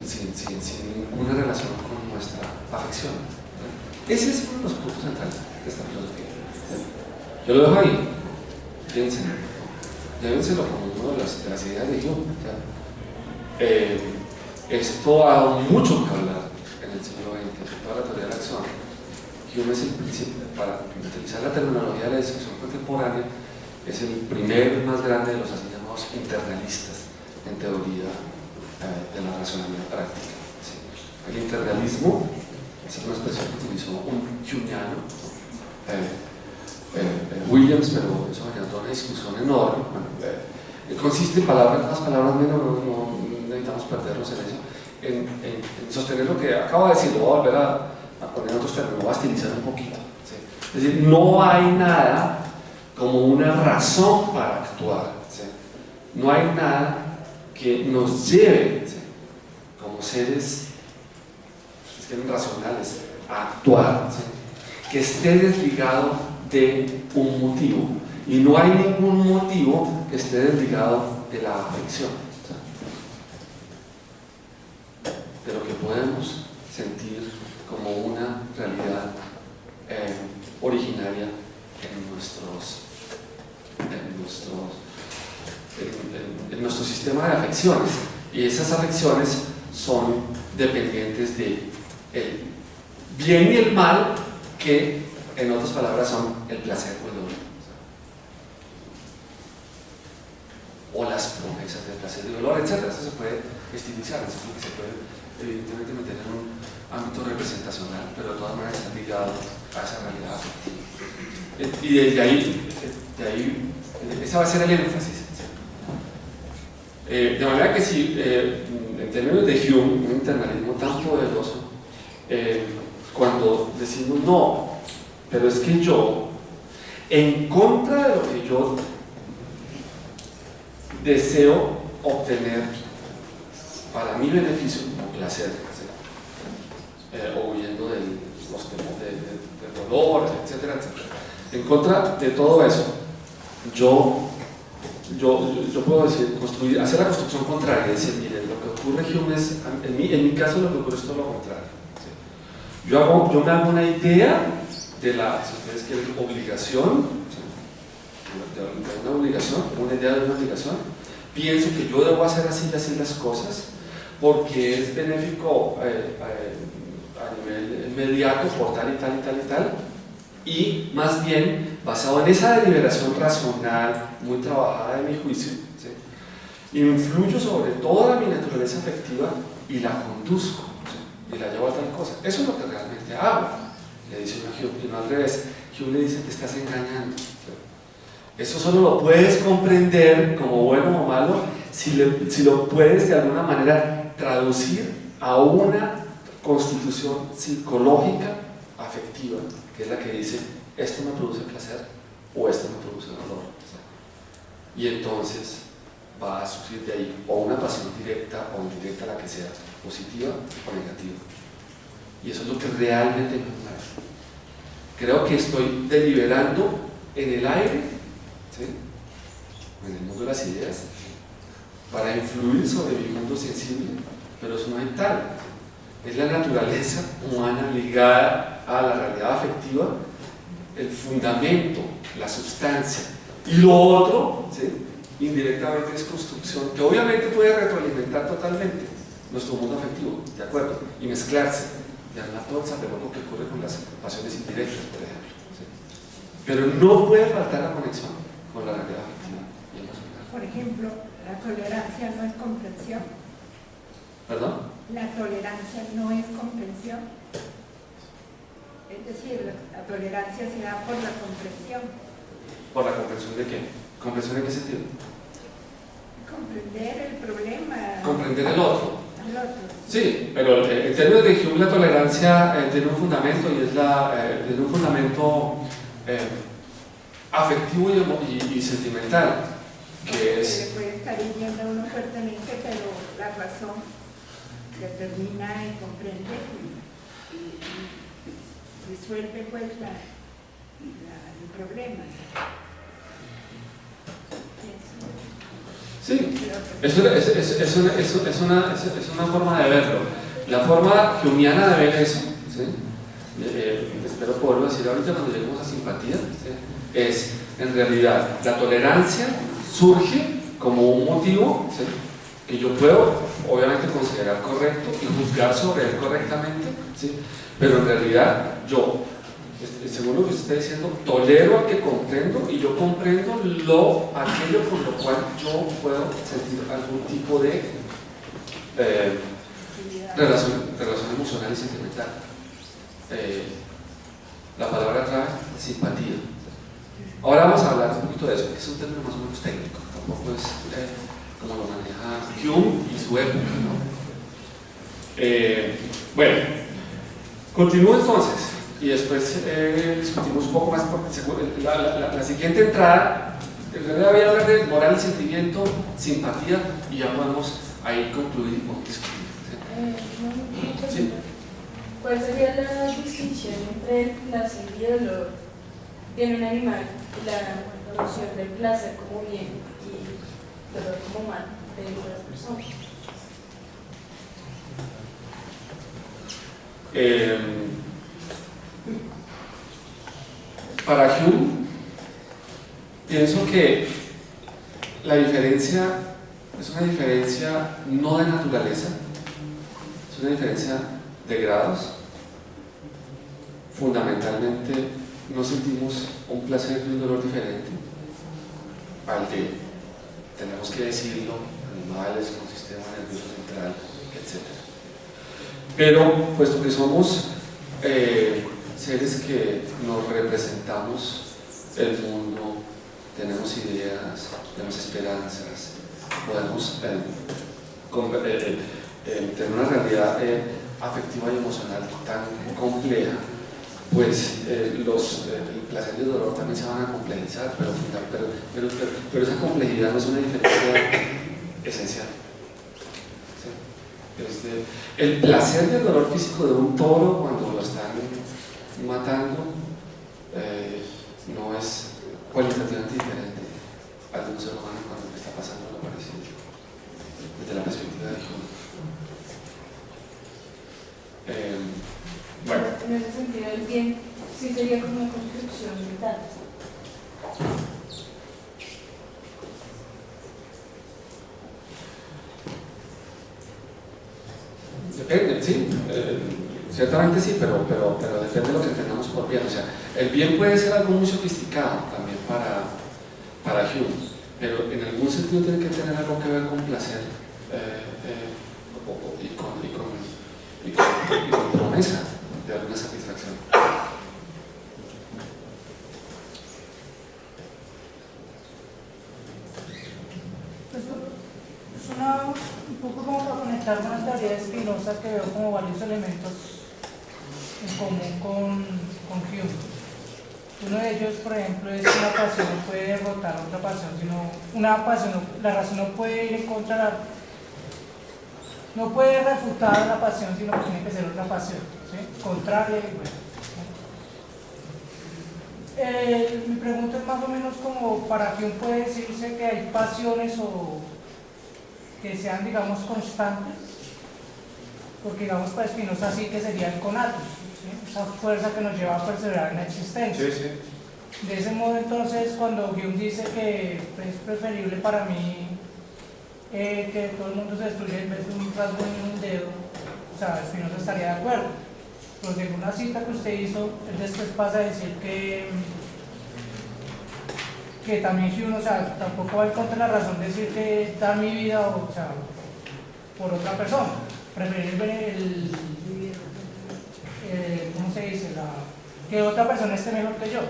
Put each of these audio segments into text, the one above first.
sin ninguna relación con nuestra afección. Ese es uno de los puntos centrales de esta filosofía. Yo lo dejo ahí, piénsenlo, llévenselo como una de las ideas de Hume. Esto ha dado mucho que hablar en el siglo XX, toda la teoría de la acción. Hume es el principio, para utilizar la terminología de la discusión contemporánea, es el primer más grande de los así llamados internalistas en teoría de la racionalidad práctica. ¿Sí? El internalismo es una expresión que utilizó un Humeano, Williams, pero eso generó una discusión enorme. Bueno, consiste en palabras más, palabras menos, no necesitamos perdernos en eso, en sostener lo que acabo de decir. Lo voy a volver a poner en otros términos, lo voy a estilizar un poquito. ¿Sí? Es decir, no hay nada como una razón para actuar. ¿Sí? No hay nada que nos lleve, ¿sí?, como seres racionales a actuar, ¿sí?, que esté desligado de un motivo. Y no hay ningún motivo que esté desligado de la afección, ¿sí?, de lo que podemos sentir como una realidad originaria en nuestro sistema de afecciones. Y esas afecciones son dependientes de el bien y el mal, que en otras palabras son el placer o el dolor, o las promesas de placer y dolor, etc. Eso se puede estilizar, eso es lo que se puede evidentemente meter en un ámbito representacional, pero de todas maneras está ligado a esa realidad afectiva. Y de ahí ese va a ser el énfasis. De manera que si en términos de Hume, un internalismo tan poderoso, cuando decimos no, pero es que yo, en contra de lo que yo deseo obtener para mi beneficio como placer, o huyendo de los temas del dolor, etcétera, etcétera, en contra de todo eso, yo puedo decir, hacer la construcción contraria, decir, mire, lo que ocurre, Hume, es, en mi caso lo que ocurre es todo lo contrario. ¿Sí? Yo me hago una idea de la, si ustedes quieren, obligación, de una obligación, una idea de una obligación, pienso que yo debo hacer así las cosas porque es benéfico a nivel inmediato por tal y tal y tal y tal, y más bien basado en esa deliberación racional muy trabajada de mi juicio, ¿sí?, influyo sobre toda mi naturaleza afectiva y la conduzco, ¿sí?, y la llevo a tal cosa. Eso es lo que realmente hago, le dice a Hume, y no al revés. Hume le dice: te estás engañando. Eso solo lo puedes comprender como bueno o malo si lo puedes de alguna manera traducir a una constitución psicológica afectiva, que es la que dice: esto me produce placer o esto me produce dolor. Y entonces va a surgir de ahí o una pasión directa o indirecta, la que sea, positiva o negativa. Y eso es lo que realmente me mueve. Creo que estoy deliberando en el aire, ¿sí?, en el mundo de las ideas, para influir sobre mi mundo sensible, pero eso no es tal. Es la naturaleza humana ligada a la realidad afectiva, el fundamento, la sustancia. Y lo otro, ¿sí?, indirectamente es construcción, que obviamente puede retroalimentar totalmente nuestro mundo afectivo, ¿de acuerdo? Y mezclarse, y armar todo el zaperoco que ocurre con las pasiones indirectas, por ejemplo, ¿sí? Pero no puede faltar la conexión con la realidad afectiva y emocional. Por ejemplo, la tolerancia no es comprensión. ¿Perdón? La tolerancia no es comprensión. Es decir, la tolerancia se da por la comprensión. ¿Por la comprensión de qué? ¿Comprensión en qué sentido? Comprender el problema. Comprender el otro. El otro. Sí, pero en términos de Hume la tolerancia tiene un fundamento, y es tiene un fundamento afectivo y sentimental, que es... Se puede estar hiriendo a uno fuertemente, pero la razón determina y comprende y resuelve pues el problema. Sí, es una forma de verlo. La forma humeana de ver eso, ¿sí? Espero poderlo decir ahorita cuando lleguemos a simpatía, ¿sí? Es en realidad la tolerancia surge como un motivo, ¿sí? Que yo puedo obviamente considerar correcto y juzgar sobre él correctamente, ¿sí? Pero en realidad yo, según lo que usted está diciendo, tolero al que comprendo y yo comprendo aquello con lo cual yo puedo sentir algún tipo de relación emocional y sentimental. La palabra clave, simpatía. Ahora vamos a hablar un poquito de eso, que es un término más o menos técnico, tampoco es como lo maneja Hume y su época, ¿no? Bueno, continúo entonces y después discutimos un poco más porque la siguiente entrada en realidad voy a hablar de moral, sentimiento, simpatía y ya podemos ahí concluir y podemos discutir. ¿Sí? ¿Sí? ¿Cuál sería la distinción entre el placer y el dolor en un animal y la noción del placer como bien y dolor como mal de las personas? Para Hume, pienso que la diferencia es una diferencia no de naturaleza, es una diferencia de grados. Fundamentalmente no sentimos un placer y un dolor diferente al de, tenemos que decirlo, animales con sistema nervioso central, etc. Pero puesto que somos seres que nos representamos el mundo, tenemos ideas, tenemos esperanzas, podemos tener una realidad afectiva y emocional tan compleja, pues el placer y el dolor también se van a complejizar, pero esa complejidad no es una diferencia esencial. ¿Sí? El placer y el dolor físico de un toro cuando lo están matando no es cualitativamente diferente al de un ser humano cuando le está pasando lo parecido, desde la perspectiva de Hume. Bueno. En ese sentido, el bien sí sería como una construcción mental. Depende, sí, ciertamente sí, pero depende de lo que entendamos por bien. O sea, el bien puede ser algo muy sofisticado también para Hume, pero en algún sentido tiene que tener algo que ver con placer y con promesa de alguna satisfacción. Un poco como para conectar con la teoría de Spinoza, que veo como varios elementos en común con Hume. Uno de ellos, por ejemplo, es que una pasión no puede derrotar a otra pasión, sino una pasión, la razón no puede ir en contra, no puede refutar la pasión, sino que tiene que ser otra pasión, ¿sí? Contraria y bueno. Mi pregunta es más o menos como para Hume puede decirse que hay pasiones o que sean, digamos, constantes, porque digamos para Spinoza sí que sería el conatus, ¿sí? Esa fuerza que nos lleva a perseverar en la existencia. Sí, sí. De ese modo, entonces, cuando Hume dice que es preferible para mí que todo el mundo se destruya en vez de un rasgo en un dedo, o sea, Spinoza estaría de acuerdo. Pero según una cita que usted hizo, él después pasa a decir que también Hume, o sea, tampoco va en contra de la razón de decir que dar mi vida, o sea, por otra persona. Preferir ver ¿cómo se dice? Que otra persona esté mejor que yo. ¿Sí?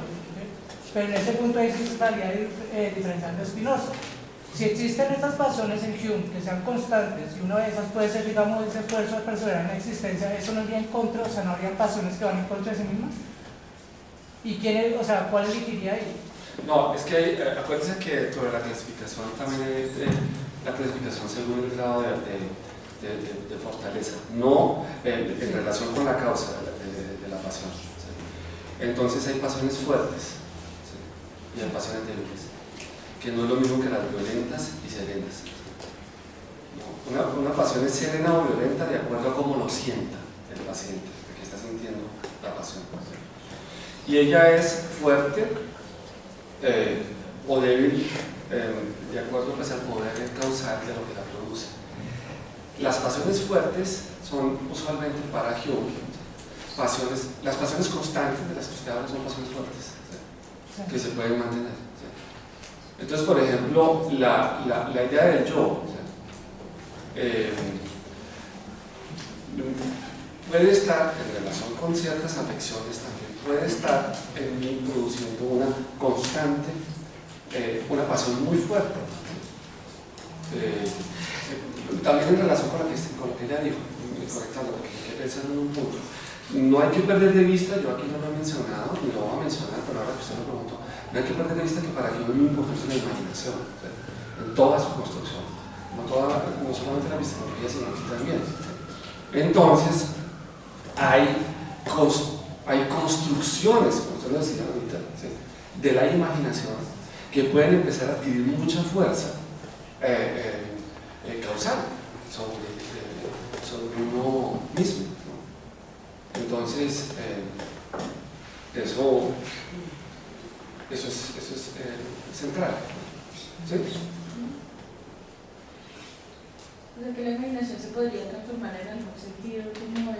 Pero en ese punto ahí sí estaría diferenciando a Spinoza. Si existen estas pasiones en Hume que sean constantes, y una de esas puede ser, digamos, ese esfuerzo de perseverar en la existencia, eso no iría en contra, o sea, no habría pasiones que van en contra de sí mismas. ¿Y quién, o sea, cuál elegiría ahí? No, es que acuérdense que sobre la clasificación también es la clasificación según el grado de fortaleza, no en relación con la causa de la pasión. ¿Sí? Entonces hay pasiones fuertes, ¿sí? Y hay pasiones débiles, que no es lo mismo que las violentas y serenas. ¿No? Una pasión es serena o violenta de acuerdo a cómo lo sienta el paciente, que está sintiendo la pasión. Y ella es fuerte o débil de acuerdo pues, al poder causal de lo que la produce. Las pasiones fuertes son usualmente para Hume las pasiones constantes de las que usted habla son pasiones fuertes, ¿sí? Que se pueden mantener, ¿sí? Entonces, por ejemplo, la idea del yo, ¿sí? Puede estar en relación con ciertas afecciones, también puede estar en mí produciendo una constante, una pasión muy fuerte, también en relación con lo que ella dijo, conectando, porque pensando en un punto. No hay que perder de vista, yo aquí no lo he mencionado, ni lo voy a mencionar, pero ahora que usted lo preguntó, no hay que perder de vista que para Hume es muy importante la imaginación, ¿sí? En toda su construcción, no solamente la epistemología, sino aquí también. Entonces, hay construcciones, como usted lo decía ahorita, ¿sí? De la imaginación que pueden empezar a adquirir mucha fuerza causal sobre uno mismo, ¿no? Entonces, eso es central, ¿sí? O sea que la imaginación se podría transformar en algún sentido como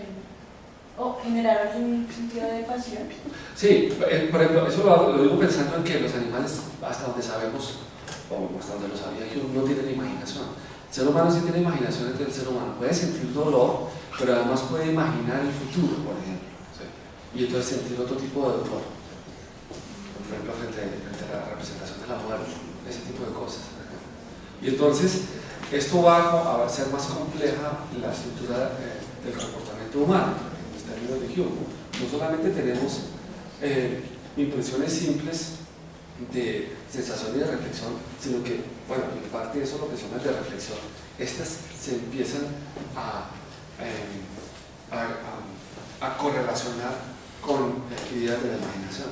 o generar algún sentido de pasión. Sí, por ejemplo, eso lo digo pensando en que los animales, hasta donde sabemos, o hasta donde lo sabía, que no tienen imaginación. El ser humano sí tiene imaginación, entre el ser humano puede sentir dolor, pero además puede imaginar el futuro, por ejemplo, ¿sí? Y entonces sentir otro tipo de dolor, por ejemplo, frente a la representación de la muerte, ese tipo de cosas. Y entonces, esto va a ser más compleja la estructura del comportamiento humano, en los términos de Hume. No solamente tenemos impresiones simples de sensación y de reflexión, sino que, bueno, en parte de eso lo que son las de reflexión, estas se empiezan a correlacionar con ideas de la imaginación.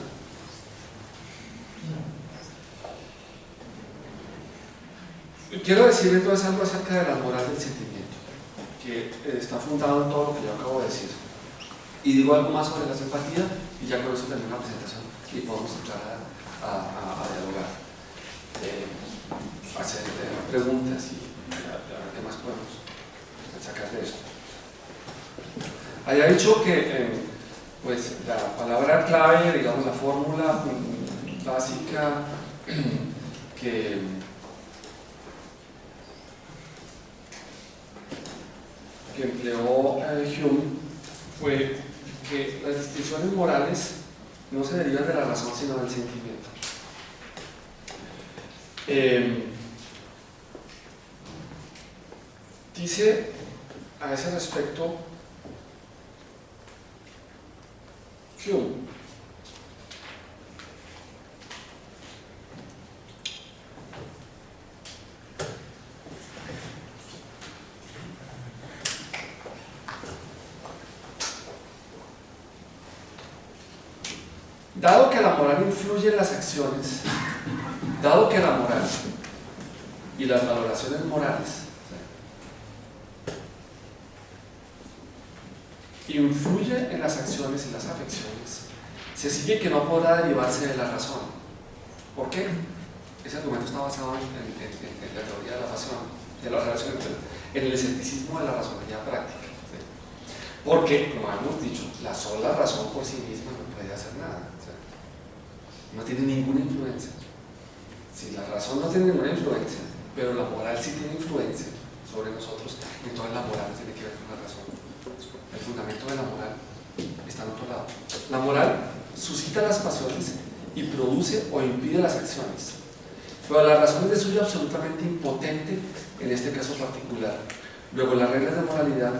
Quiero decir entonces algo acerca de la moral del sentimiento, que está fundado en todo lo que yo acabo de decir. Y digo algo más sobre la simpatía y ya con eso termino la presentación y podemos entrar a dialogar, hacer preguntas y a ver qué más podemos sacar de esto. Había dicho que pues, la palabra clave, digamos la fórmula básica que empleó Hume fue que las distinciones morales no se derivan de la razón sino del sentimiento. Dice a ese respecto Hume, dado que la moral influye en las acciones, dado que la moral y las valoraciones morales influye en las acciones y las afecciones, se sigue que no podrá derivarse de la razón. ¿Por qué? Ese argumento está basado en la teoría de la pasión, de la relación, en el escepticismo de la racionalidad práctica, ¿sí? Porque, como hemos dicho, la sola razón por sí misma no puede hacer nada, ¿sí? No tiene ninguna influencia. Si la razón no tiene ninguna influencia, pero la moral sí tiene influencia sobre nosotros, entonces la moral tiene que ver con la razón. El fundamento de la moral está en otro lado. La moral suscita las pasiones y produce o impide las acciones, pero la razón es de suyo absolutamente impotente en este caso particular. Luego, las reglas de moralidad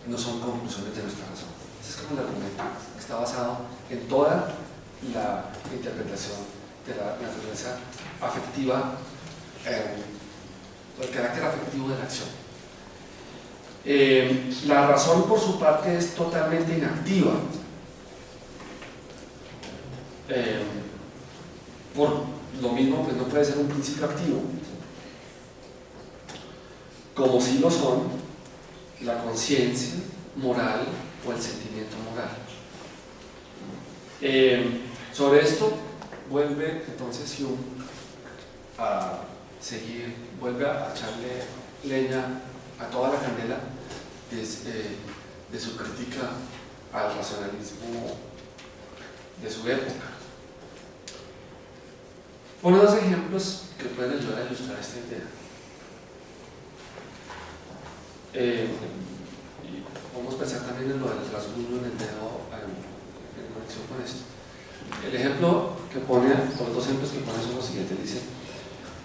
no son conclusiones de nuestra razón. Ese es como el argumento que está basado en toda la interpretación de la naturaleza afectiva, el carácter afectivo de la acción. La razón por su parte es totalmente inactiva lo mismo pues no puede ser un principio activo, como si lo son la conciencia moral o el sentimiento moral. Sobre esto vuelve entonces Hume a seguir, vuelve a echarle leña a toda la candela de su crítica al racionalismo de su época. Pone dos ejemplos que pueden ayudar a ilustrar esta idea. Y vamos a pensar también en lo del rasguño en el dedo en conexión con esto. El ejemplo que pone, o los dos ejemplos que pone son los siguientes. Dice: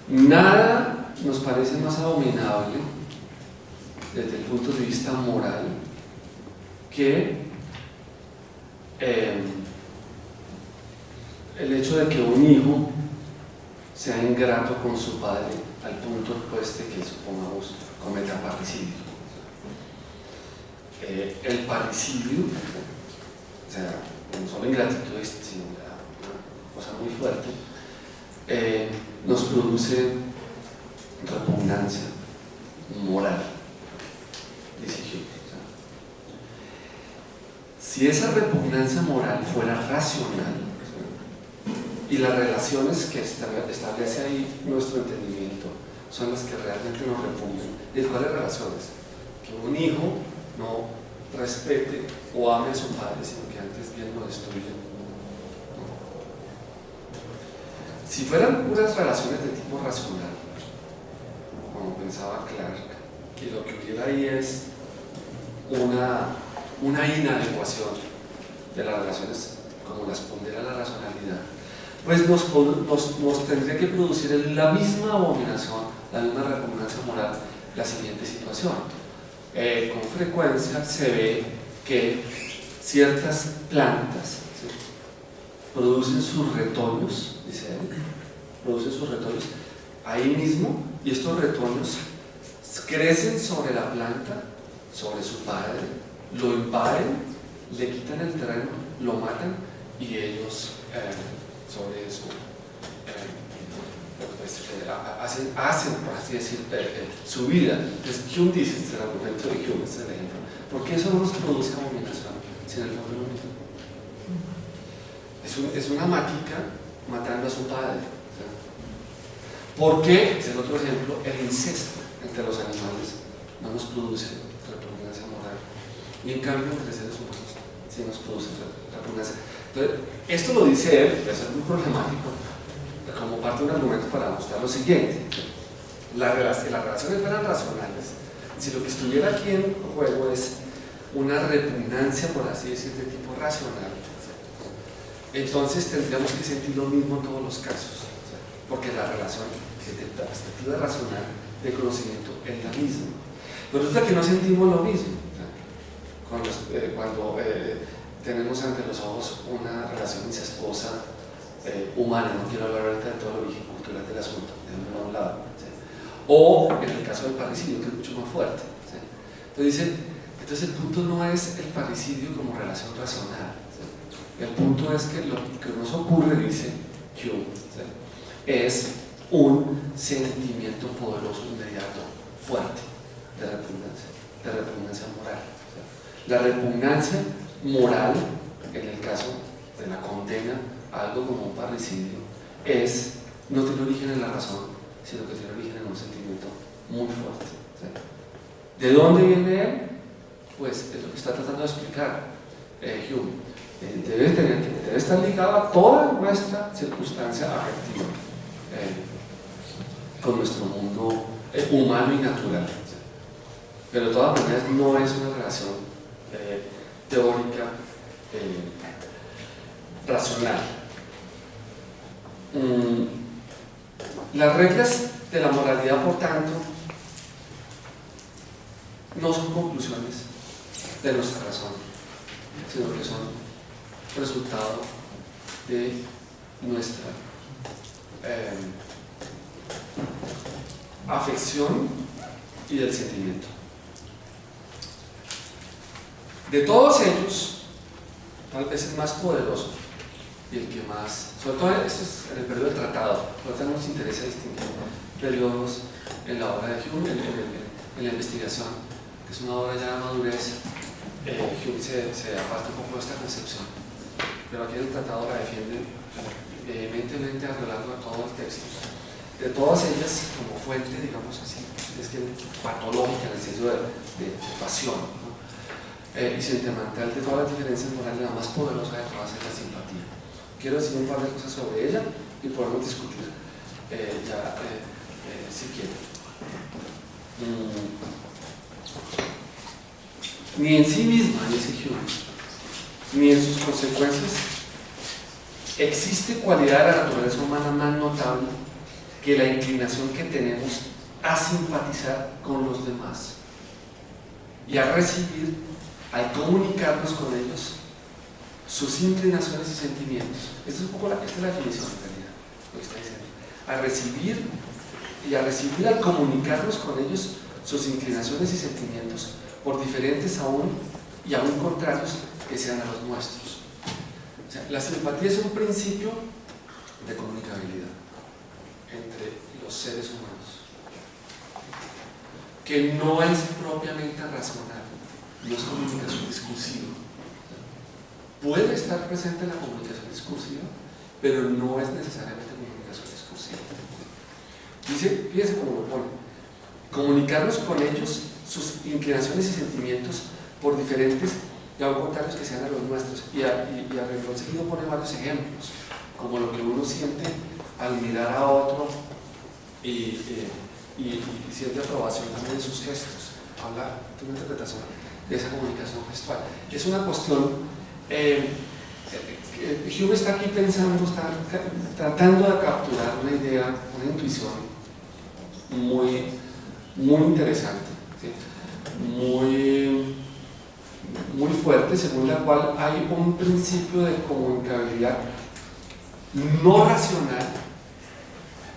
nada nos parece más abominable desde el punto de vista moral que el hecho de que un hijo sea ingrato con su padre al punto pues de que, supongamos, cometa parricidio. El parricidio, o sea, no solo ingratitud, sino una cosa muy fuerte, nos produce repugnancia moral, dice Hume. Si esa repugnancia moral fuera racional, y las relaciones que establece ahí nuestro entendimiento son las que realmente nos repugnan. ¿Y cuáles relaciones? Que un hijo no respete o ame a su padre, sino que antes bien lo destruye. Si fueran puras relaciones de tipo racional, como pensaba Clark, y lo que hubiera ahí es una inadecuación de las relaciones como las pondera la racionalidad, pues nos tendría que producir la misma abominación, la misma repugnancia moral, la siguiente situación. Con frecuencia se ve que ciertas plantas, ¿sí?, producen sus retoños, dice él, producen sus retoños ahí mismo, y estos retoños crecen sobre la planta, sobre su padre, lo invaden, le quitan el terreno, lo matan, y ellos sobre eso hacen, por así decir, su vida. Entonces Hume dice, este es el argumento de Hume, este es el ejemplo, porque eso no nos produce abominación, sino el fondo lo mismo. Es una matica matando a su padre. ¿Por qué? Es el otro ejemplo, el incesto entre los animales no nos produce repugnancia moral, y en cambio entre seres humanos sí nos produce repugnancia. Entonces, esto lo dice él, eso es muy problemático, como parte de un argumento para mostrar lo siguiente: si las relaciones fueran racionales, si lo que estuviera aquí en juego es una repugnancia, por así decir, de tipo racional, entonces tendríamos que sentir lo mismo en todos los casos, porque la relación desde la perspectiva racional de conocimiento es la misma. Pero resulta que no sentimos lo mismo cuando tenemos ante los ojos una relación incestuosa humana. No quiero hablar ahorita de todo el origen cultural del asunto, dejémoslo a un lado, ¿sí? O en el caso del parricidio, que es mucho más fuerte, ¿sí? Entonces el punto no es el parricidio como relación racional, ¿sí? El punto es que lo que nos ocurre, dice Hume, ¿sí?, es un sentimiento poderoso, inmediato, fuerte de repugnancia moral, ¿sí? La repugnancia moral, en el caso de la condena a algo como un parricidio, no tiene origen en la razón, sino que tiene origen en un sentimiento muy fuerte, ¿sí? ¿De dónde viene él? Pues es lo que está tratando de explicar Hume. Debe estar ligado a toda nuestra circunstancia afectiva con nuestro mundo humano y natural, ¿sí? Pero de todas maneras no es una relación teórica racional. Las reglas de la moralidad, por tanto, no son conclusiones de nuestra razón, sino que son resultado de nuestra afección y del sentimiento. De todos ellos, tal vez el más poderoso y el que más, sobre todo esto es en el periodo del tratado, por lo tanto nos interesa distinguir periodos en la obra de Hume, en la investigación, que es una obra ya de madurez. Hume se aparta un poco de esta concepción, pero aquí en el tratado la defiende vehementemente a lo largo de todo el texto. De todas ellas, como fuente, digamos así, es que patológica en el sentido de pasión, ¿no? Y sentimental de todas las diferencias morales, la más poderosa de todas es la simpatía. Quiero decir un par de cosas sobre ella y podemos discutir si quieren. Ni en sí misma, dice Hume, ni en sus consecuencias existe cualidad de la naturaleza humana más notable que la inclinación que tenemos a simpatizar con los demás y a recibir, al comunicarnos con ellos, sus inclinaciones y sentimientos. Esta es la definición en realidad, lo que está diciendo. Al comunicarnos con ellos sus inclinaciones y sentimientos, por diferentes aún y aún contrarios que sean a los nuestros. O sea, la simpatía es un principio de comunicabilidad entre los seres humanos, que no es propiamente racional, no es comunicación discursiva. Puede estar presente en la comunicación discursiva, pero no es necesariamente comunicación discursiva. Dice, fíjense cómo lo pone: comunicarnos con ellos sus inclinaciones y sentimientos por diferentes y aún contrarios que sean a los nuestros. Y a renglón seguido pone varios ejemplos, como lo que uno siente al mirar a otro y siente aprobación también de sus gestos. Habla de una interpretación de esa comunicación gestual. Es una cuestión. Hume está aquí pensando, está tratando de capturar una idea, una intuición muy interesante, ¿sí? muy fuerte, según la cual hay un principio de comunicabilidad no racional.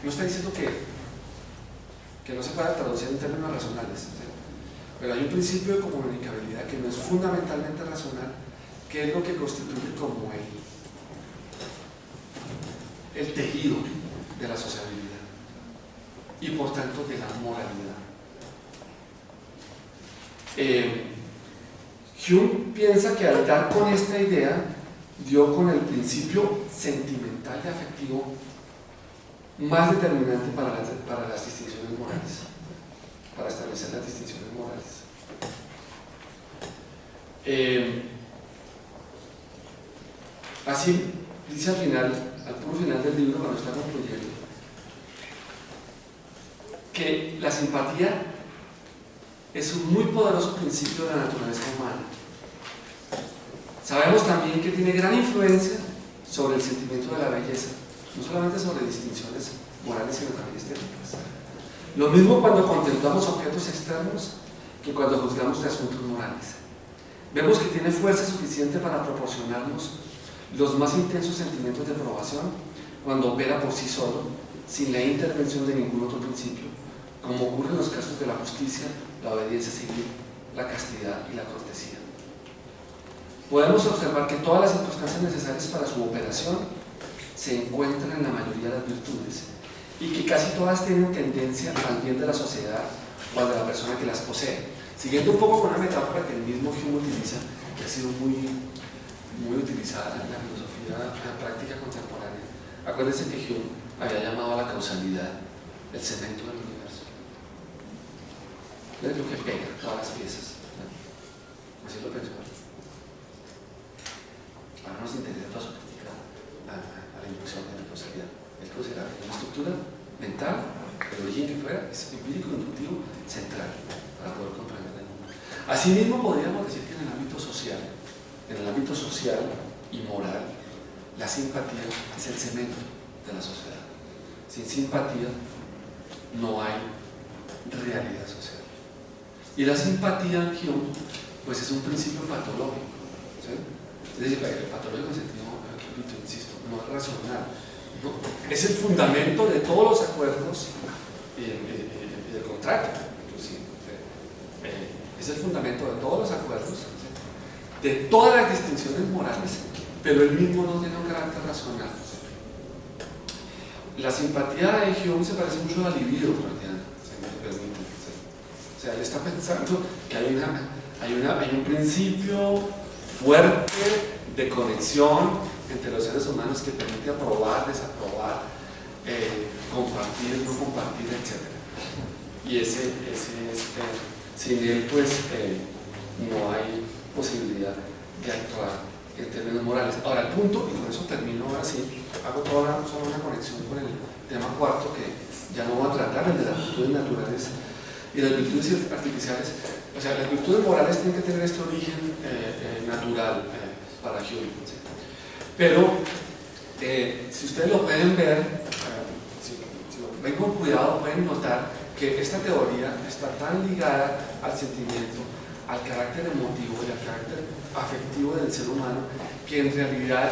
No está diciendo que no se pueda traducir en términos racionales, ¿sí? Pero hay un principio de comunicabilidad que no es fundamentalmente racional, que es lo que constituye como el tejido de la sociabilidad y por tanto de la moralidad. Hume piensa que al dar con esta idea dio con el principio sentimental y afectivo más determinante para las distinciones morales, para establecer las distinciones morales. Así dice al puro final del libro, cuando está concluyendo, que la simpatía es un muy poderoso principio de la naturaleza humana. Sabemos también que tiene gran influencia sobre el sentimiento de la belleza, no solamente sobre distinciones morales, sino también estéticas. Lo mismo cuando contemplamos objetos externos que cuando juzgamos de asuntos morales. Vemos que tiene fuerza suficiente para proporcionarnos los más intensos sentimientos de aprobación cuando opera por sí solo, sin la intervención de ningún otro principio, como ocurre en los casos de la justicia, la obediencia civil, la castidad y la cortesía. Podemos observar que todas las circunstancias necesarias para su operación se encuentran en la mayoría de las virtudes y que casi todas tienen tendencia al bien de la sociedad o al de la persona que las posee. Siguiendo un poco con una metáfora que el mismo Hume utiliza, que ha sido muy utilizada en la filosofía práctica contemporánea. Acuérdense que Hume había llamado a la causalidad el cemento del universo. Es lo que pega todas las piezas, ¿no? Así lo pensó. Ahora nos interesa toda su crítica a la inducción de la causalidad. El considera una estructura mental, el origen que fuera, es empírico, inductivo, central, para poder comprender el mundo. Asimismo, podríamos decir que en el ámbito social y moral, la simpatía es el cemento de la sociedad. Sin simpatía no hay realidad social. Y la simpatía en Hume, pues es un principio patológico, ¿sí? Es decir, patológico en sentido, repito, insisto, no es racional, ¿no? Es el fundamento de todos los acuerdos y del contrato, inclusive. Es el fundamento de todos los acuerdos, ¿sí? De todas las distinciones morales pero él mismo no tiene un carácter racional. La simpatía de Hume se parece mucho al libido freudiano, si me permiten. O sea, él está pensando que hay un principio fuerte de conexión entre los seres humanos que permite aprobar, desaprobar, compartir, no compartir, etc. Y ese es, sin él pues no hay posibilidad de actuar en términos morales. Ahora el punto, y con eso termino ahora sí, hago solo una conexión con el tema cuarto que ya no voy a tratar, el de las virtudes naturales y las virtudes artificiales. O sea, las virtudes morales tienen que tener este origen natural para Hume, ¿sí? Pero si ustedes lo pueden ver, si lo ven con cuidado, pueden notar que esta teoría está tan ligada al sentimiento, al carácter emotivo y al carácter afectivo del ser humano, que en realidad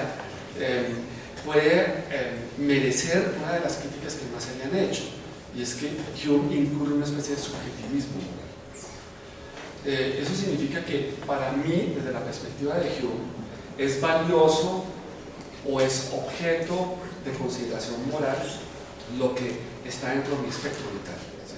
puede merecer una de las críticas que más se le han hecho, y es que Hume incurre una especie de subjetivismo moral. Eso significa que para mí, desde la perspectiva de Hume, es valioso o es objeto de consideración moral lo que está dentro de mi espectro vital, ¿sí?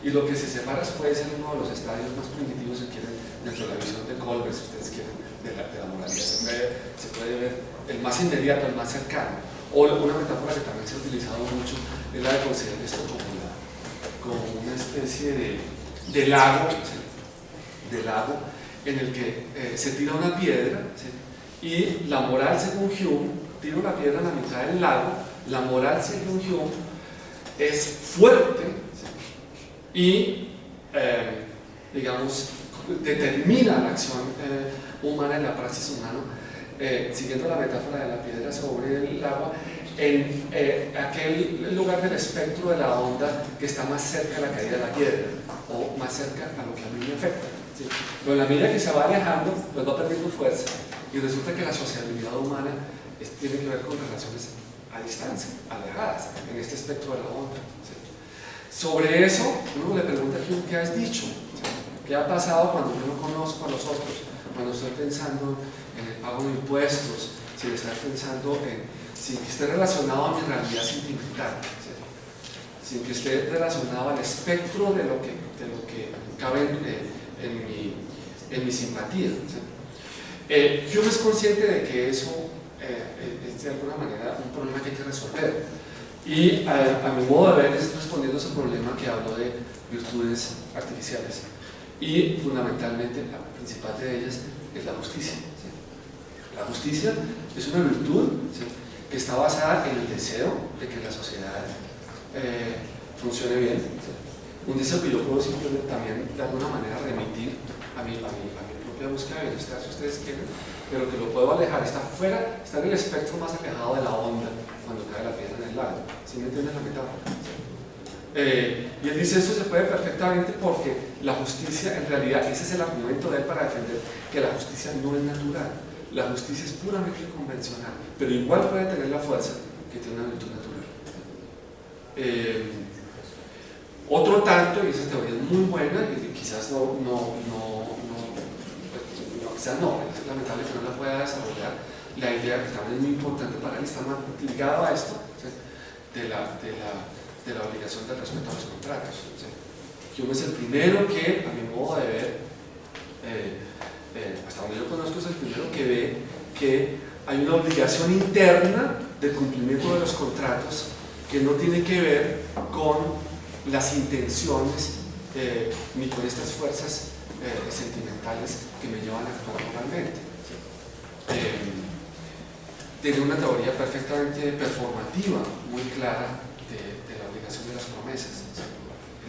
Y lo que se separa puede ser uno de los estadios más primitivos, si quieren, dentro de la visión de Colbert, si ustedes quieren, de la moralidad. Se puede ver el más inmediato, el más cercano. O una metáfora que también se ha utilizado mucho es la de considerar esto como una especie de lago, ¿sí? De lago en el que se tira una piedra, ¿sí? Y la moral, según Hume, tira una piedra en la mitad del lago. La moral, según Hume, es fuerte, ¿sí? Y digamos, determina la acción humana en la praxis humana, siguiendo la metáfora de la piedra sobre el agua, en aquel lugar del espectro de la onda que está más cerca de la caída de la piedra, o más cerca a lo que a mí me afecta, ¿sí? Pero en la medida que se va alejando, pues va perdiendo fuerza, y resulta que la sociabilidad humana tiene que ver con relaciones a distancia, alejadas, en este espectro de la onda, ¿sí? Sobre eso, uno le pregunta a Hume: ¿qué has dicho? ¿Sí? ¿Qué ha pasado cuando yo no conozco a los otros? Cuando estoy pensando en el pago de impuestos, si estoy pensando sin que esté relacionado a mi realidad sentimental, ¿sí? Sin que esté relacionado al espectro de lo que cabe en mi simpatía, ¿sí? Hume es consciente de que eso es de alguna manera un problema que hay que resolver, y a mi modo de ver es respondiendo a ese problema que hablo de virtudes artificiales, y fundamentalmente la principal de ellas es la justicia, ¿sí? La justicia es una virtud, ¿sí? Que está basada en el deseo de que la sociedad funcione bien, ¿sí? Un deseo que yo puedo simplemente también de alguna manera remitir a mi propia búsqueda de bienestar, si ustedes quieren, pero que lo puedo alejar, está en el espectro más alejado de la onda cuando cae la piedra en el lago. ¿Sí me entienden la metáfora? Y él dice: esto se puede perfectamente porque la justicia, en realidad, ese es el argumento de él para defender que la justicia no es natural. La justicia es puramente convencional, pero igual puede tener la fuerza que tiene una virtud natural. Otro tanto, y esa teoría es muy buena, y quizás es lamentable que no la pueda desarrollar, la idea que también es muy importante para él, está más ligado a esto, ¿sí? de la obligación del respeto a los contratos, ¿sí? Hume es el primero que, a mi modo de ver, hasta donde yo conozco, es el primero que ve que hay una obligación interna de cumplimiento de los contratos que no tiene que ver con las intenciones ni con estas fuerzas sentimentales que me llevan a actuar moralmente, ¿sí? Tiene una teoría perfectamente performativa, muy clara de la obligación de las promesas, ¿sí?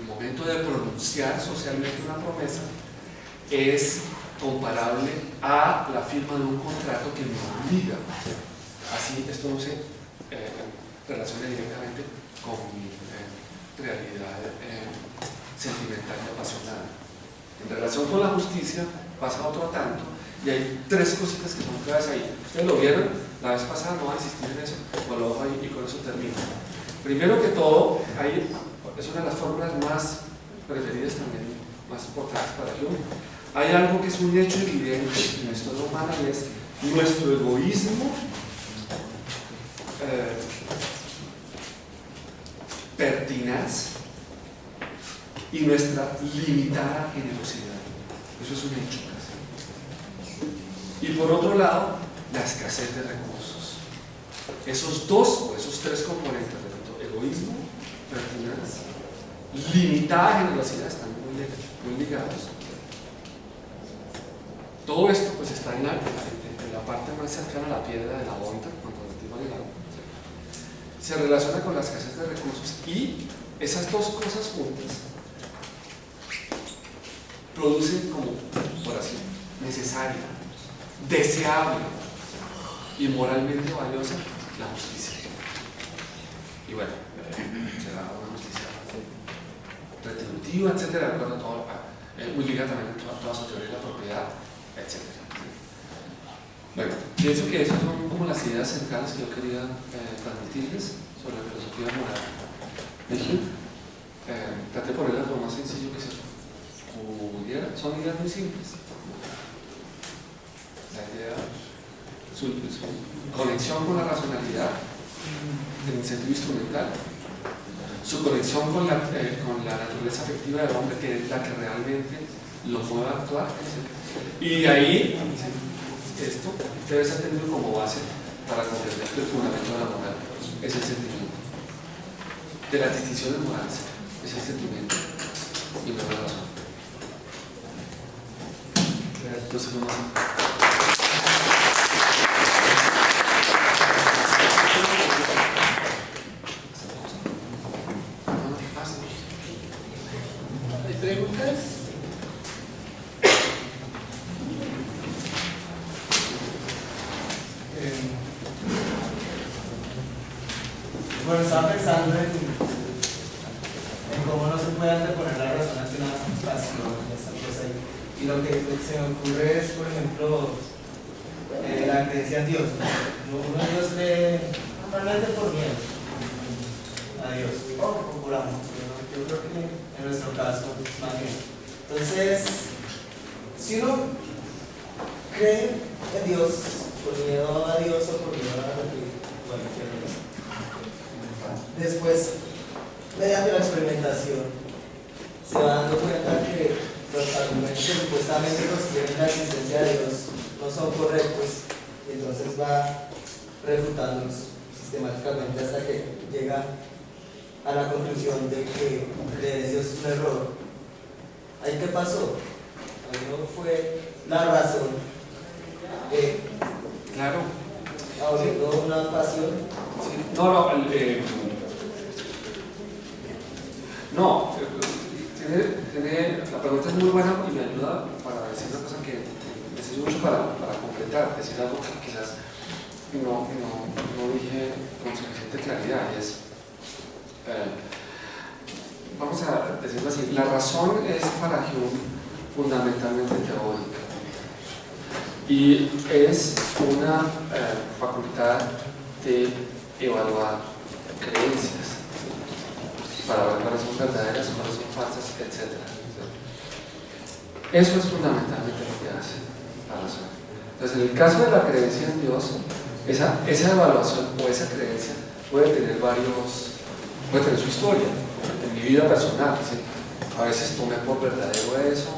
El momento de pronunciar socialmente una promesa es comparable a la firma de un contrato que me obliga, ¿sí? Así esto no se relaciona directamente con mi realidad sentimental y apasionada. En relación con la justicia pasa otro tanto, y hay tres cositas que son claves ahí. Ustedes lo vieron la vez pasada, no voy a insistir en eso, pues lo dejo ahí y con eso termino. Primero que todo, es una de las fórmulas más preferidas también, más importantes para Hume. Hay algo que es un hecho evidente en la historia humana, y es nuestro egoísmo pertinaz y nuestra limitada generosidad. Eso es un hecho. Y por otro lado, la escasez de recursos. Esos dos o esos tres componentes, repito, egoísmo, pertinaz, limitada generosidad, están muy ligados. Todo esto pues está en la parte más cercana a la piedra de la onda, cuando metimos el agua. Se relaciona con la escasez de recursos, y esas dos cosas juntas producen como, por así, necesaria, deseable y moralmente valiosa la justicia. Y bueno, será una justicia retributiva, etcétera, de acuerdo a todo, muy ligada también a toda su teoría de la propiedad, etcétera. Bueno, pienso que esas son como las ideas centrales que yo quería transmitirles sobre la filosofía moral de Hume. Traté de ponerlas lo más sencillo que se pudiera. Son ideas muy simples. La idea, su conexión con la racionalidad en el sentido instrumental, su conexión con la naturaleza afectiva del hombre, que es la que realmente lo mueve a actuar, y ahí esto debe ser tenido como base para comprender que el fundamento de la moral es el sentimiento. De las distinciones morales es el sentimiento y no la razón. Entonces, ¿hay preguntas? Bueno, estaba pensando en cómo no se puede anteponer la razón ante una pasión, esta cosa ahí. Y lo que se me ocurre es, por ejemplo, la creencia en Dios. Uno a Dios le realmente por miedo a Dios, o por amor. Yo creo que en nuestro caso, más bien. Entonces, si uno cree en Dios por miedo a Dios o por miedo a la religión, bueno, después, mediante la experimentación, se va dando cuenta que los argumentos que supuestamente sostienen la existencia de Dios no son correctos, y entonces va refutándolos sistemáticamente hasta que llega a la conclusión de que creer en Dios es un error. ¿Ahí qué pasó? Ahí no fue la razón claro. abriendo una pasión. Sí. No, la pregunta es muy buena y me ayuda para decir una cosa que necesito mucho para completar, decir algo que quizás no dije con suficiente claridad, y es, vamos a decirlo así, la razón es para Hume fundamentalmente teórica y es una facultad de evaluar creencias para ver cuáles son verdaderas, cuáles son falsas, etc. Eso es fundamentalmente lo que hace la razón. Entonces, en el caso de la creencia en Dios, esa evaluación o esa creencia puede tener su historia. En mi vida personal, ¿sí? A veces tomé por verdadero eso,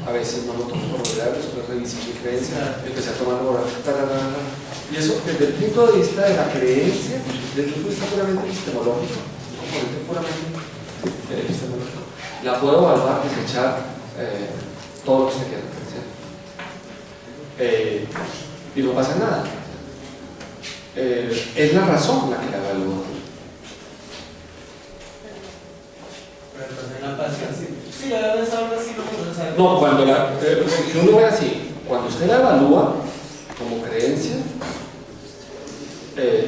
a veces no lo tomé por verdadero, después revisé mi creencia, empecé a tomar por verdadero. Y eso, desde el punto de vista de la creencia, desde un punto de vista puramente epistemológico, la puedo evaluar, desechar todo lo que usted quiera, ¿sí? Y no pasa nada. Es la razón la que la evalúa. Pero entonces la pasión, sí, la verdad es algo así, no, cuando yo lo veo así, cuando usted la evalúa como creencia,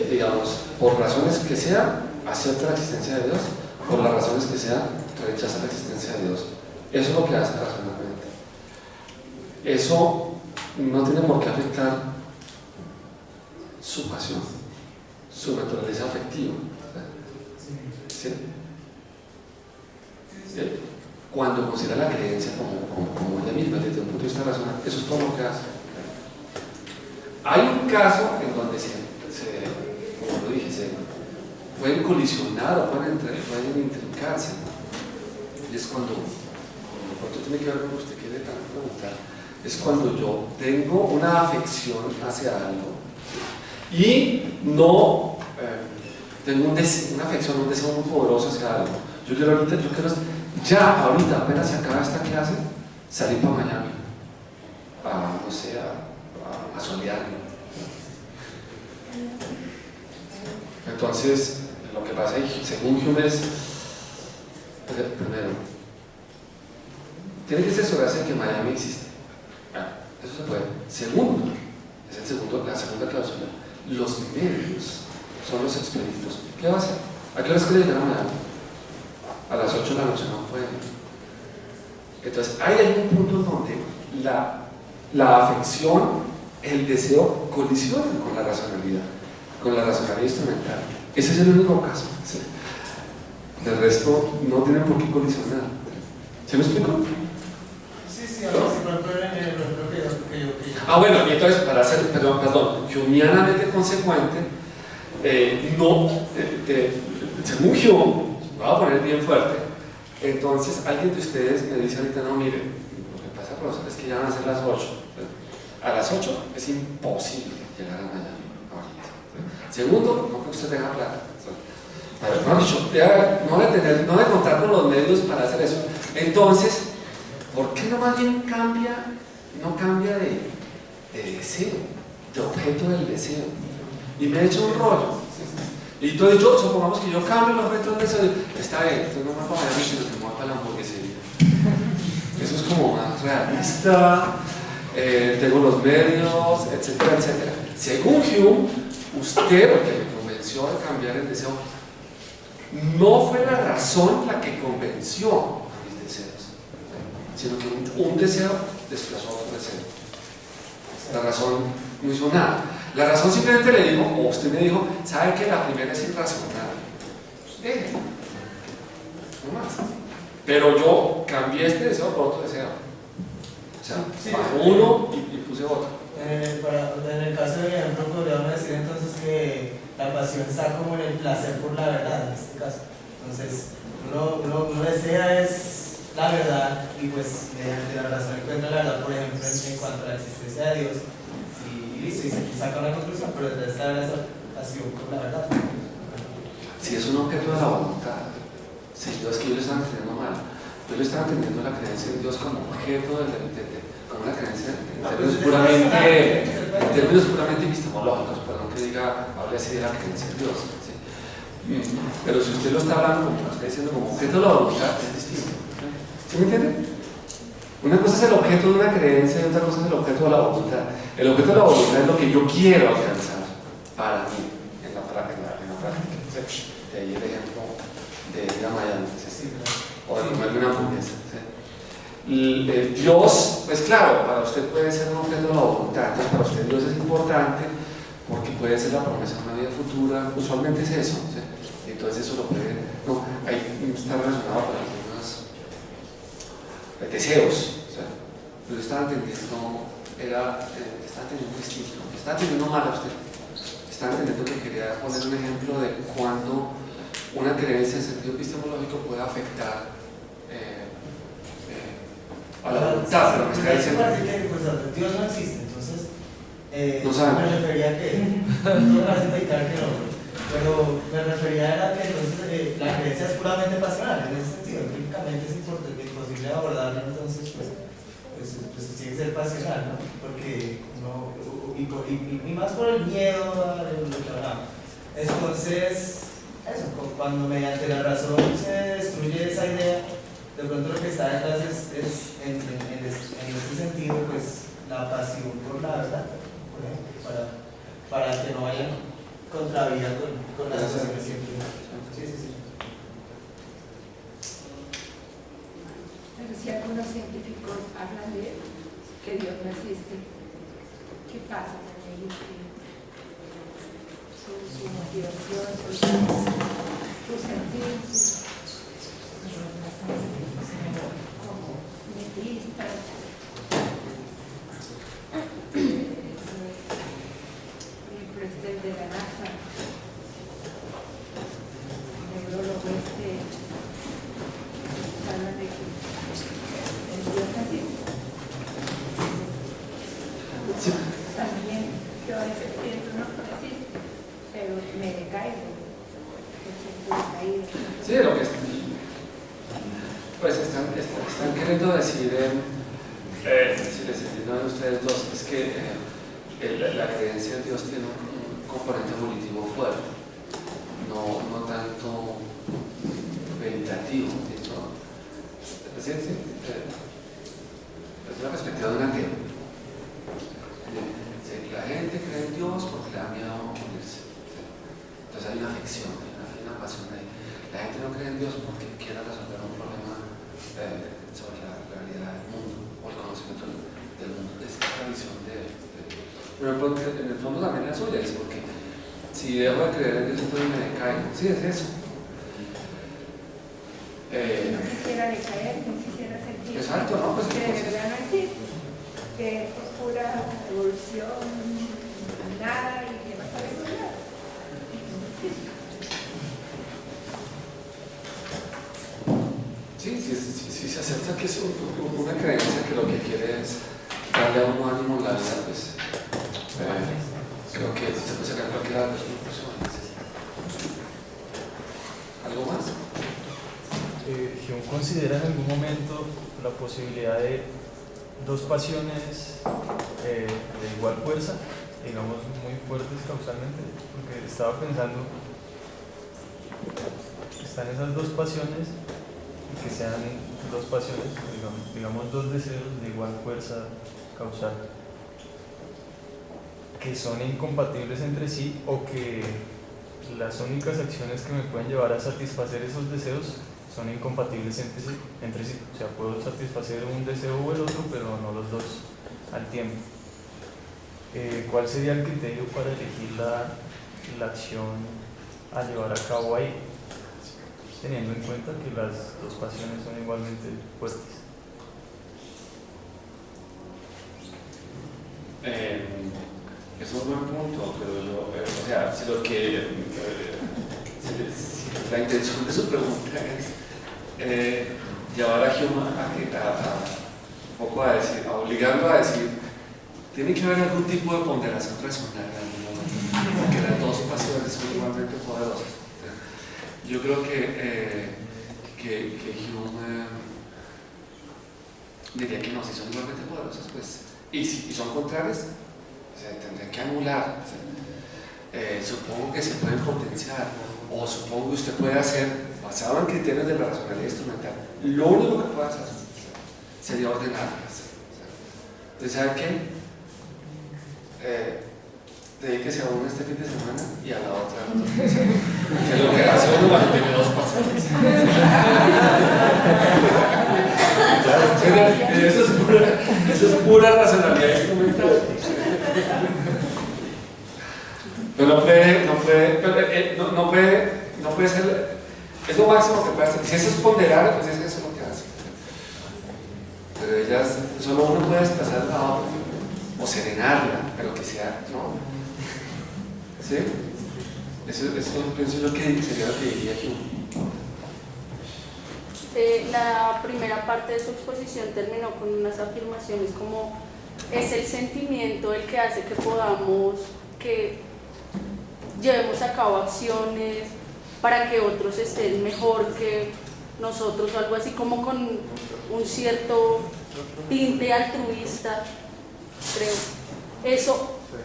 digamos, por razones que sea, acepta la existencia de Dios, por las razones que sea, rechaza la existencia de Dios. Eso es lo que hace racionalmente. Eso no tiene por qué afectar su pasión, su naturaleza afectiva. ¿Sí? Cuando considera la creencia como ella misma, desde un punto de vista racional, eso es todo lo que hace. Hay un caso en donde como lo dije, se pueden colisionar o pueden intrincarse, y es cuando tiene que ver con lo que usted quiere preguntar, es cuando yo tengo una afección hacia algo y no tengo una afección, un deseo muy poderoso hacia algo. Yo quiero ahorita, apenas se acaba esta clase, salir para Miami, no sé, a solearme. Entonces, lo que pasa ahí, según Hume, es, primero, tiene que asesorarse de que Miami existe. Eso se puede. Segundo, la segunda cláusula, los medios son los expeditos. ¿Qué va a hacer? ¿A qué hora es que le llegan a Miami? A las 8 de la noche no pueden. Entonces, hay un punto donde la afección, el deseo colisionan con la racionalidad instrumental. Ese es el único caso. ¿Sí? Del resto, no tienen por qué colisionar. ¿Se me explico? Sí, ahora sí, por ejemplo, en el ejemplo que yo. Bueno, y entonces, para ser, perdón, humeanamente consecuente, según Hume, lo voy a poner bien fuerte, entonces alguien de ustedes me dice ahorita, no, mire, lo que pasa, profesor, es que ya van a ser las 8. A las 8 es imposible llegar a Miami ahorita. Segundo, no que usted tenga plata. No de contar con los medios para hacer eso. Entonces, ¿por qué no más bien no cambia de deseo, de objeto del deseo? Y me he hecho un rollo. Y todo yo, supongamos que yo cambio el objeto del deseo. Está bien, entonces no me voy a poner sino que me voy para la hamburguesería. Eso es como más realista. Tengo los medios, etcétera, etcétera. Según Hume, usted, lo que me convenció de cambiar el deseo, no fue la razón la que convenció a mis deseos, sino que un deseo desplazó a otro deseo. La razón no hizo nada. La razón simplemente le dijo, o usted me dijo, ¿sabe que la primera es irracional? Déjelo, no más. Pero yo cambié este deseo por otro deseo. O sea, bajó uno y puse otro. En el caso del ejemplo, podríamos decir entonces que la pasión está como en el placer por la verdad, en este caso. Entonces, uno desea es la verdad y pues mediante la razón encuentra la verdad, por ejemplo, en cuanto a la existencia de Dios. Y listo, y se saca una conclusión, pero desde esta pasión por la verdad. Si es un objeto de la voluntad, si es que yo lo estaba entendiendo mal. Yo le estaba entendiendo la creencia en Dios como objeto como una creencia en términos puramente epistemológicos, perdón que hable así de la creencia en Dios. ¿Sí? Pero si usted lo está hablando, como está diciendo, como objeto de la voluntad, es distinto. ¿Sí me entiende? Una cosa es el objeto de una creencia y otra cosa es el objeto de la voluntad. El objeto de la voluntad es lo que yo quiero alcanzar para mí en la práctica. ¿Sí? De ahí el ejemplo de ir a Miami. ¿Sí? O de comerme una hamburguesa. ¿Sí? Dios, pues claro, para usted puede ser un objeto de la voluntad. Entonces, para usted Dios es importante porque puede ser la promesa de una vida futura. Usualmente es eso. ¿Sí? Entonces eso lo puede. No, ahí está relacionado con algunos deseos. O sea, yo estaba entendiendo, estaba entendiendo distinto. Estaba entendiendo mal a usted. Estaba entendiendo que quería poner un ejemplo de cuando una creencia en sentido epistemológico puede afectar a la voluntad, pero me está diciendo. Dios no existe, entonces. No sabemos. Me refería a que. No me hace indicar que no. Pero me refería a que entonces la creencia es puramente pasional. En ese sentido, empíricamente es imposible abordarla, entonces, pues tiene que ser pasional, ¿no? Porque no. Y más por el miedo a lo que hablamos. Entonces. Eso, cuando mediante la razón se destruye esa idea, de pronto lo que está detrás es en este sentido, pues la pasión por la verdad, por ejemplo, para que no vayan contravía con las situaciones siempre. Sí. Pero si algunos científicos hablan de que Dios no existe, ¿qué pasa con ellos? Su motivación, su sentir, como metista. decaído, decaído. Sí, lo que pues están queriendo decir, si les entiendo a ustedes dos, es que la creencia en Dios tiene un componente volitivo fuerte, no tanto meditativo. Es decir, es la perspectiva de un ateo. La gente cree en Dios porque le da miedo a morirse. Entonces hay una afección, hay una pasión ahí. La gente no cree en Dios porque quiere resolver un problema sobre la realidad del mundo o el conocimiento del mundo. Es la visión pero en el fondo también la suya, es porque si dejo de creer en Dios entonces me decaigo. Sí, es eso. No quisiera decaer, no quisiera sentir. Exacto, ¿no? Pues, que de verdad no existe. Que es pura evolución, nada y que va a estar evolucionando. Sí, se acepta que es una creencia que lo que quiere es darle a un ánimo en la vida, pues creo que se puede sacar cualquiera de las conclusiones. ¿Algo más? Hume considera en algún momento la posibilidad de dos pasiones de igual fuerza, digamos muy fuertes causalmente, porque estaba pensando, están esas dos pasiones y que sean dos pasiones, digamos dos deseos de igual fuerza causal, que son incompatibles entre sí, o que las únicas acciones que me pueden llevar a satisfacer esos deseos son incompatibles entre sí. O sea, puedo satisfacer un deseo o el otro, pero no los dos al tiempo. ¿Cuál sería el criterio para elegir la acción a llevar a cabo ahí, teniendo en cuenta que las dos pasiones son igualmente fuertes? Es un buen punto, pero yo, o sea, si lo que si la intención de su pregunta es llevar a Hume un poco a decir, a obligarlo a decir, tiene que haber algún tipo de ponderación racional en algún momento, porque las dos pasiones son igualmente poderosas. Yo creo que Hume diría que no, si son igualmente poderosas, pues, y si son contrarias, se tendrían que anular. Supongo que se pueden potenciar, o supongo que usted puede hacer, basado en criterios de la racionalidad instrumental, lo único que puede hacer sería ordenarlas. ¿Usted sabe qué? Dedíquese a una este fin de semana y a la otra el otro fin de semana. Que es lo que hace uno cuando tiene dos pasiones. Eso es pura racionalidad instrumental. Pero no puede ser, es lo máximo que puede hacer. Si eso es ponderar, pues eso es lo que hace. Pero ellas, solo uno puede desplazar a la otra, o serenarla, pero que sea, ¿no? ¿Sí? Eso es lo que sería lo que diría Hume. La primera parte de su exposición terminó con unas afirmaciones como es el sentimiento el que hace que que llevemos a cabo acciones para que otros estén mejor que nosotros, o algo así como con un cierto tinte altruista, creo.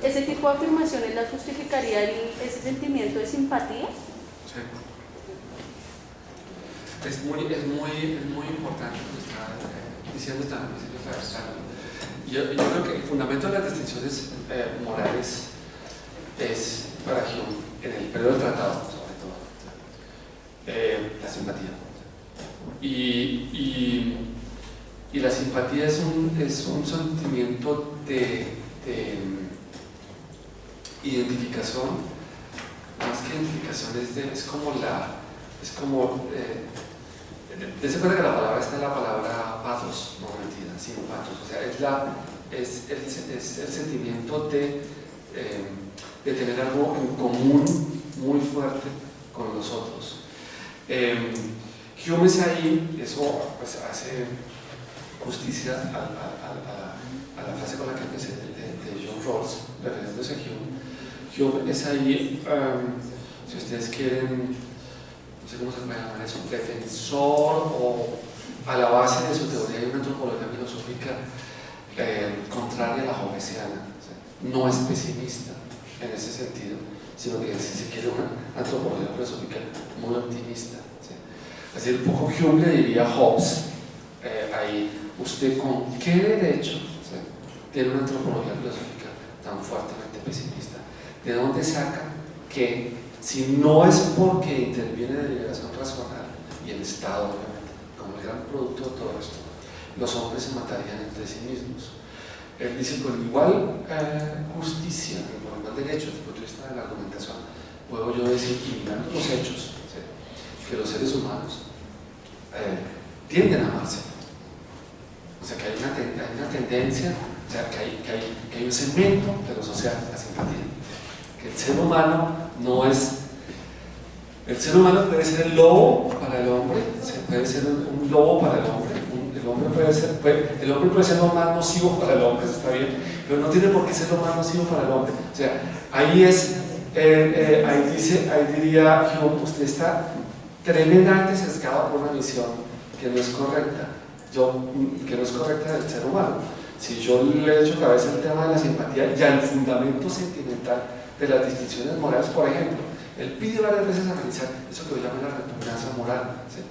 Ese tipo de afirmaciones las justificaría ese sentimiento de simpatía. Sí. Es muy importante lo que está diciendo también. Yo creo que el fundamento de las distinciones morales es, para Hume, en el periodo del tratado, sobre todo, la simpatía. Y la simpatía es un sentimiento de identificación, más que identificación, es como dése cuenta que la palabra está en la palabra pathos, no mentira, sin pathos, o sea, es el sentimiento de tener algo en común muy fuerte con los otros. Hume es ahí, eso pues, hace justicia a la frase con la que empecé de John Rawls, refiriéndose a Hume. Hume es ahí, si ustedes quieren, no sé cómo se puede llamar eso, defensor o a la base de su teoría hay una antropología filosófica contraria a la hobbesiana, no es pesimista en ese sentido, sino que si se quiere una antropología filosófica muy optimista. ¿Sí? Es decir, un poco Hume le diría a Hobbes, ahí, ¿usted con qué derecho tiene una antropología filosófica tan fuertemente pesimista? ¿De dónde saca que, si no es porque interviene la liberación racional y el Estado, obviamente, como el gran producto de todo esto, los hombres se matarían entre sí mismos? Él dice, con igual justicia, con igual derecho, desde el punto de vista de la argumentación, puedo yo decir, y mirando los hechos, ¿sí?, que los seres humanos tienden a amarse. O sea, que hay una tendencia, o sea, que hay un segmento de lo social, la simpatía. Que el ser humano no es. El ser humano puede ser el lobo para el hombre, puede ser un lobo para el hombre. El hombre puede ser lo más nocivo para el hombre, eso está bien, pero no tiene por qué ser lo más nocivo para el hombre. O sea, ahí diría Hume, usted está tremendamente sesgado por una visión que no es correcta, que no es correcta del ser humano. Si yo le echo cabeza al tema de la simpatía y al fundamento sentimental de las distinciones morales, por ejemplo, él pide varias veces analizar eso que hoy llaman la repugnancia moral, ¿sí?